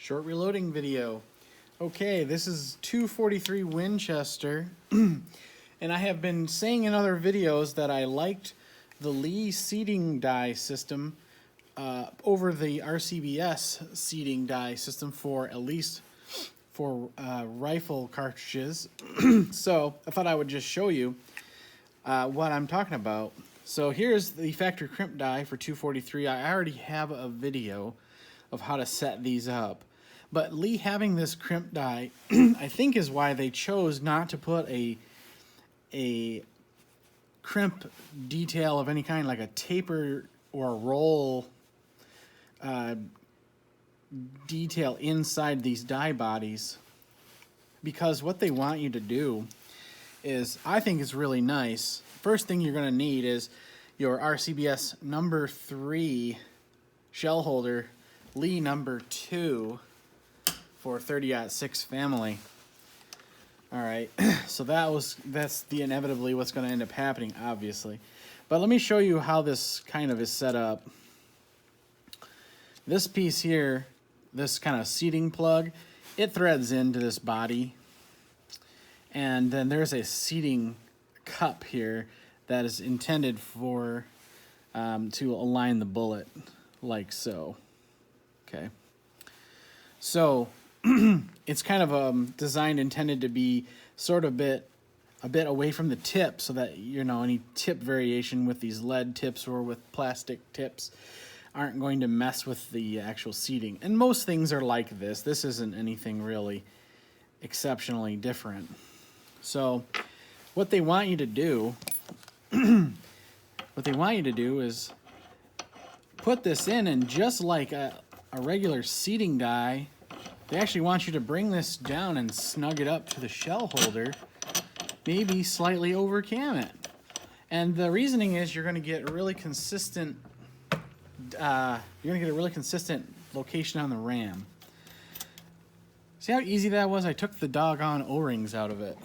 Short reloading video. Okay, this is 243 Winchester, and I have been saying in other videos that I liked the Lee seating die system over the RCBS seating die system for at least for rifle cartridges. So I thought I would just show you what I'm talking about. So here's the Factory Crimp Die for 243. I already have a video of how to set these up. But Lee having this crimp die, I think is why they chose not to put a crimp detail of any kind, like a taper or a roll detail inside these die bodies. Because what they want you to do is, I think it's really nice. First thing you're going to need is your RCBS number 3 shell holder, Lee number 2 for 30-06 family. All right, so that's the inevitably what's going to end up happening, obviously. But let me show you how this kind of is set up. This piece here, this kind of seating plug, it threads into this body. And then there's a seating cup here that is intended for to align the bullet like so. Okay. So it's kind of designed, intended to be sort of a bit away from the tip, so that, you know, any tip variation with these lead tips or with plastic tips aren't going to mess with the actual seating. And most things are like this. This isn't anything really exceptionally different. So what they want you to do, is put this in, and just like a regular seating die, they actually want you to bring this down and snug it up to the shell holder, maybe slightly over cam it. And the reasoning is you're going to get a really consistent location on the ram. See how easy that was? I took the doggone O-rings out of it.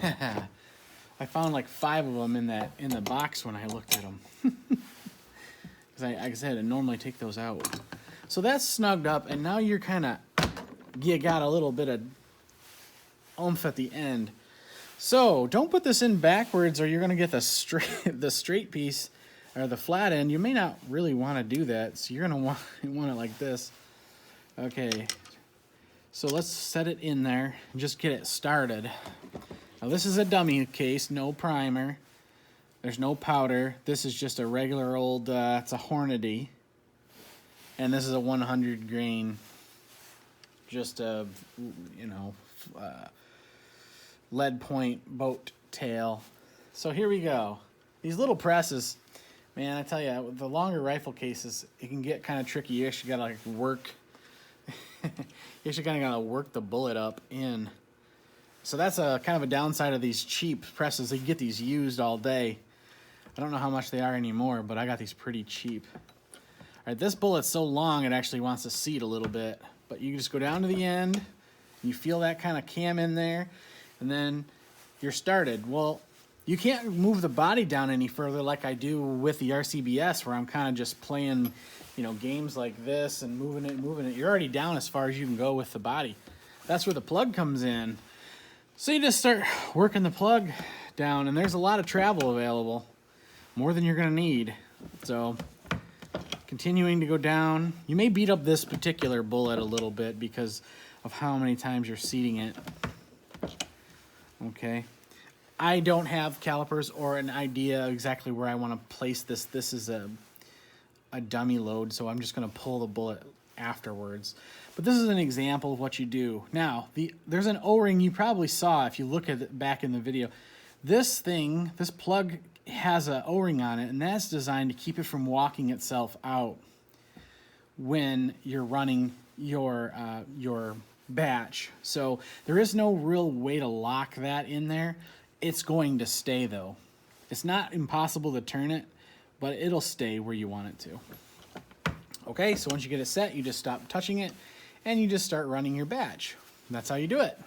I found like 5 of them in the box when I looked at them. Because like I said, I normally take those out. So that's snugged up, and now you're you got a little bit of oomph at the end. So don't put this in backwards, or you're going to get the straight piece, or the flat end. You may not really want to do that, so you're going to want it like this. Okay, so let's set it in there and just get it started. Now this is a dummy case, no primer. There's no powder. This is just a regular old, it's a Hornady. And this is a 100 grain, just a, lead point boat tail. So here we go. These little presses, man, I tell you, with the longer rifle cases, it can get kind of tricky. You actually gotta like work. You actually kind of gotta work the bullet up in. So that's a kind of a downside of these cheap presses. You get these used all day. I don't know how much they are anymore, but I got these pretty cheap. All right, this bullet's so long it actually wants to seat a little bit, but you just go down to the end, you feel that kind of cam in there, and then you're started. Well, you can't move the body down any further like I do with the RCBS, where I'm kind of just playing, games like this and moving it. You're already down as far as you can go with the body. That's where the plug comes in. So you just start working the plug down, and there's a lot of travel available, more than you're gonna need. So continuing to go down, you may beat up this particular bullet a little bit because of how many times you're seating it. Okay, I don't have calipers or an idea exactly where I want to place this. This is a dummy load, so I'm just going to pull the bullet afterwards. But this is an example of what you do. Now, there's an O-ring you probably saw if you look at it back in the video. This plug has an O-ring on it, and that's designed to keep it from walking itself out when you're running your batch. So there is no real way to lock that in there. It's going to stay, though. It's not impossible to turn it, but it'll stay where you want it to. Okay, so once you get it set, you just stop touching it, and you just start running your batch. That's how you do it.